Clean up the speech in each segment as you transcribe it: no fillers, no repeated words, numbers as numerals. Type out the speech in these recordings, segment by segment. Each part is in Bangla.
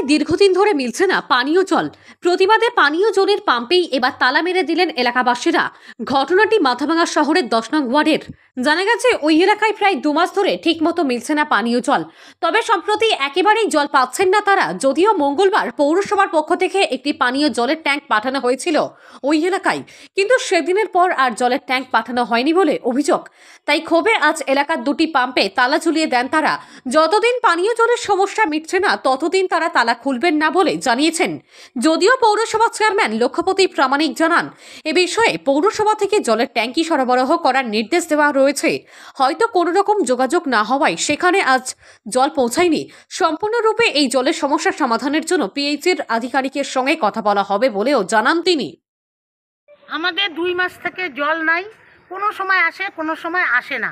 এলাকায় দীর্ঘদিন ধরে মিলছে না পানীয় জল। প্রতিবাদে পানীয় জলের পাম্পেই এবার তালা মেরে দিলেন এলাকাবাসীরা। ঘটনাটি মাথাভাঙা শহরের 10 নং ওয়ার্ডের। জানা গেছে ওই এলাকায় প্রায় 2 মাস ধরে ঠিকমতো মিলছে না পানীয় জল। তবে সম্প্রতি একেবারেই জল পাচ্ছেন না তারা। যদিও মঙ্গলবার পৌরসভার পক্ষ থেকে একটি পানীয় জলের ট্যাঙ্ক পাঠানো হয়েছিল ওই এলাকায়, কিন্তু সেদিনের পর আর জলের ট্যাঙ্ক পাঠানো হয়নি বলে অভিযোগ। তাই ক্ষোভে আজ এলাকার 2টি পাম্পে তালা ঝুলিয়ে দেন তারা। যতদিন পানীয় জলের সমস্যা মিটছে না ততদিন তারা তালা খুলবেন না বলে জানিয়েছেন। যদিও পৌরসভা চেয়ারম্যান লক্ষ্যপতি প্রামাণিক জানান, এ বিষয়ে পৌরসভা থেকে জলের ট্যাঙ্কি সরবরাহ করার নির্দেশ দেওয়া রয়েছে। হয়তো কোনো রকম যোগাযোগ না হওয়ায় সেখানে আজ জল পৌঁছায়নি। সম্পূর্ণরূপে এই জলের সমস্যার সমাধানের জন্য পিএইচির আধিকারিকের সঙ্গে কথা বলা হবে বলেও জানান তিনি। আমাদের 2 মাস থেকে জল নাই, কোনো সময় আসে কোনো সময় আসে না।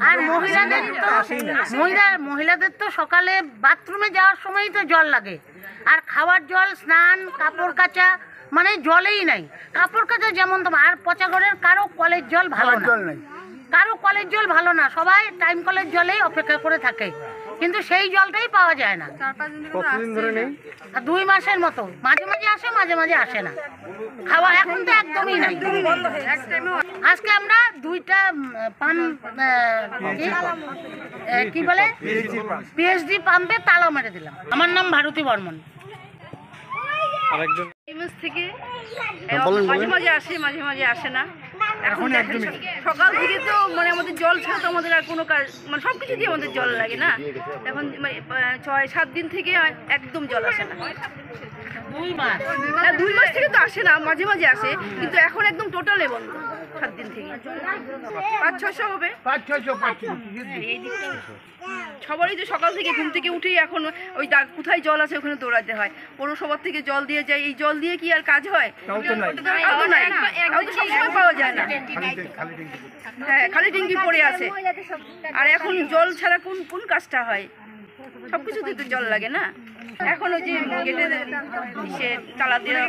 আর মহিলাদের তো সকালে বাথরুমে যাওয়ার সময়ই তো জল লাগে, আর খাওয়ার জল, স্নান, কাপড় কাচা, মানে জলেই নাই। কাপড় কাচা যেমন তোমার, আর পচা ঘরের কারো কলের জল ভালো না, কারো কলের জল ভালো না, সবাই টাইম কলের জলেই অপেক্ষা করে থাকে, কিন্তু সেই জলটাই পাওয়া যায় না। 2 মাসের মতো, মাঝে মাঝে আসে মাঝে মাঝে আসে না। খাওয়া এখন তো একদমই নাই। আজকে আমরা 2টা পাম্প কি বলে পিএইচডি পাম্পে তালা মেরে দিলাম। আমার নাম ভারতী বর্মন। থেকে মাঝে মাঝে আসে মাঝে মাঝে আসে না। এখন সকাল থেকে তো মানে আমাদের জল ছাড়া তো আমাদের আর কোনো কাজ, মানে সবকিছু দিয়ে আমাদের জল লাগে না। এখন 6-7 দিন থেকে একদম জল আসে না। 2 মাস থেকে তো আসে না, মাঝে মাঝে আসে, কিন্তু এখন একদম টোটালে বন্ধ। 7 দিন থেকে 500-600 হবে। সবারই তো সকাল থেকে ঘুম থেকে উঠেই এখন ওই কোথায় জল আছে ওখানে দৌড়াতে হয়। পৌরসভা থেকে জল দিয়ে যায়, এই জল দিয়ে কি আর কাজ হয়? সবসময় পাওয়া যায় না। হ্যাঁ, খালি ট্যাঙ্কি পড়ে আছে। আর এখন জল ছাড়া কোন কাজটা হয়? সবকিছুতে তো জল লাগে না। এখন ওই যে গেটে তালা দেওয়া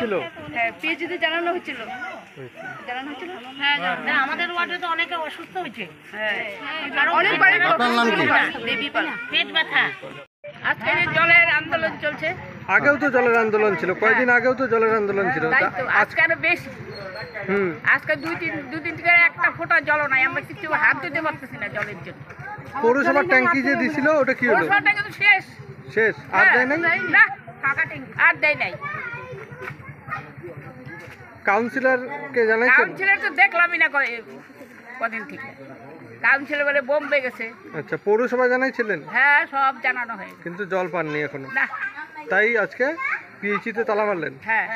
হলো, পিএইচিতে জানানো হয়েছিল। হ্যাঁ, আমাদের ওয়ার্ডে তো অনেকে অসুস্থ হয়েছে। পেট ব্যথা। আজকে জলের আন্দোলন চলছে। আগেও তো জলের আন্দোলন ছিল, কয়েকদিন আগেও তো জলের আন্দোলন ছিল। আজকে আরো বেশি। আজকে 2-3 থেকে একটা ফোঁটা জল নাই, আমরা কিছু হাত দিতে পারতেছি না জলের জন্য। পৌরসভার ট্যাঙ্কি যে দিছিল ওটা কি হলো? শেষ আর দেয় নাই না, ফাঁকা ট্যাঙ্কি আর দেয় নাই। কাউন্সিলরকে জানাইছেন? কাউন্সিলর তো দেখলামই না কদিন থেকে। কাউন্সিলর বলে বোম্বে গেছে। আচ্ছা, পৌরসভা জানাইছিলেন? হ্যাঁ, সব জানানো হয়েছে, কিন্তু জল পাননি এখনো না। তাই আজকে পিএইচিতে তালা মারলেন? হ্যাঁ।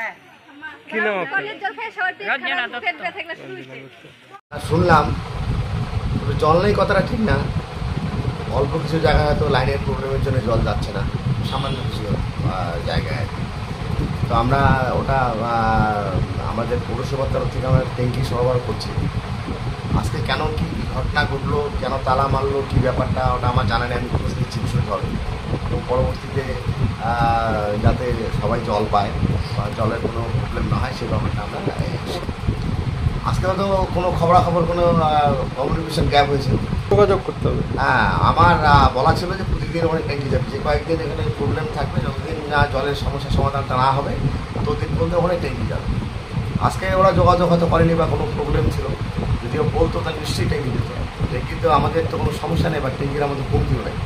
কি নাম আপনার? শুনলাম জল নেই, কথাটা ঠিক না। অল্প কিছু জায়গায় হয়তো লাইনের প্রবলেমের জন্য জল যাচ্ছে না, সামান্য কিছু জায়গায়। তো আমরা ওটা আমাদের পৌরসভার তরফ থেকে আমরা ট্যাঙ্কি সরবরাহ করছি। আজকে কেন কি ঘটনা ঘটলো, কেন তালা মারলো, কী ব্যাপারটা, ওটা আমার জানা নেই। আমি খোঁজ নিচ্ছি বিষয়টা, এবং পরবর্তীতে যাতে সবাই জল পায় বা জলের কোনো প্রবলেম না হয় সেই ব্যাপারটা আমরা আজকে হয়তো কোনো খবরাখবর, কোনো কমিউনিকেশন গ্যাপ হয়েছে, যোগাযোগ করতে হবে। হ্যাঁ, আমার বলা ছিল যে প্রতিদিন ওখানে ট্যাঙ্কি যাবে, যে কয়েকদিন এখানে প্রবলেম থাকবে, যতদিন না জলের সমস্যার সমাধানটা না হবে ততদিন পর্যন্ত ওখানে ট্যাঙ্কি যাবে। আজকে ওরা যোগাযোগ হয়তো করেনি বা কোনো প্রবলেম ছিল, যদিও বলতো তাহলে নিশ্চয়ই ট্যাঙ্কি দিত। ট্যাঙ্কি তো আমাদের তো কোনো সমস্যা নেই, বা ট্যাঙ্কির আমাদের কমতিও নেই।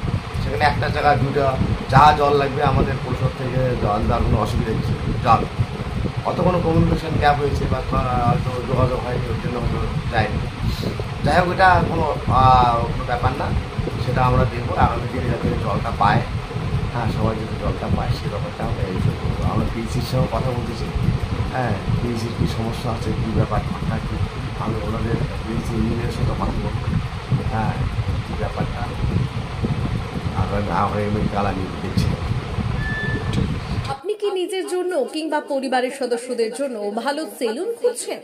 সেখানে একটা জায়গা 2টা যা জল লাগবে আমাদের পরিষদ থেকে জল দেওয়ার কোনো অসুবিধা কিছু জল, অত কোনো কমিউনিকেশন গ্যাপ হয়েছে বা হয়তো যোগাযোগ হয়নি, ওর জন্য হয়তো যায়নি। যাই হোক, এটা কোনো ব্যাপার না, সেটা আমরা দেখবো আগামী দিনে যাতে জলটা পায়। হ্যাঁ, সবাই যদি জলটা পায় সেই ব্যাপারটা আমরা এই করবো। আমরা পিএইচির সঙ্গে কথা বলতেছি। হ্যাঁ, পিএইচির কী সমস্যা আছে, কী ব্যাপার থাকি, আমি ওনাদের পিএইচি ইঞ্জিনিয়ারের সাথে কথা বলবো। হ্যাঁ, কী ব্যাপারটা আগামীকাল আমি দেখছি। আপনি কি নিজের জন্য কিংবা পরিবারের সদস্যদের জন্য ভালো সেলুন খুঁজছেন?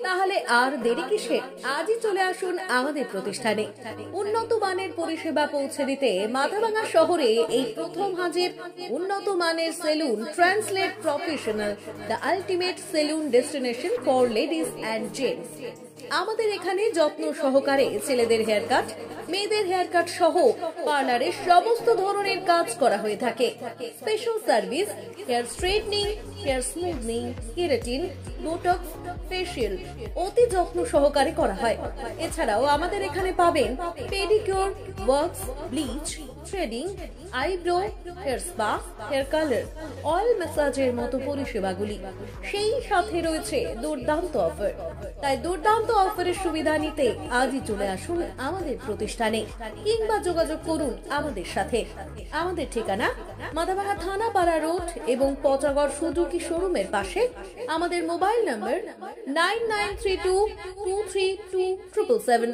তাহলে আর দেরি কিসের? আজই চলে আসুন আমাদের প্রতিষ্ঠানে। উন্নত মানের পরিষেবা পৌঁছে দিতে মাথাভাঙা শহরে এই প্রথম হাজির উন্নত মানের salon translate professional, the ultimate salon destination for ladies and gents. আমাদের এখানে যত্ন সহকারে ছেলেদের হেয়ার কাট, মেয়েদের হেয়ার কাট সহ পার্লারের সমস্ত ধরনের কাজ করা হয়ে থাকে। Special service, hair straightening, hair smoothing, keratin, Botox, facial অতি যত্ন সহকারে করা হয়। এছাড়াও আমাদের এখানে পাবেন pedicure, wax, bleach, threading, eyebrow, hair spa, hair colour, oil ম্যাসাজের মতো পরিষেবাগুলি। সেই সাথে রয়েছে দুর্দান্ত অফার। তাই দুর্দান্ত অফারের সুবিধা নিতে আজই চলে আসুন আমাদের প্রতিষ্ঠানে কিংবা যোগাযোগ করুন আমাদের সাথে। আমাদের ঠিকানা মাথাভাঙা থানাপাড়া রোড এবং পচাগড় সুজুকি শোরুমের পাশে। আমাদের মোবাইল নম্বর 9932232777।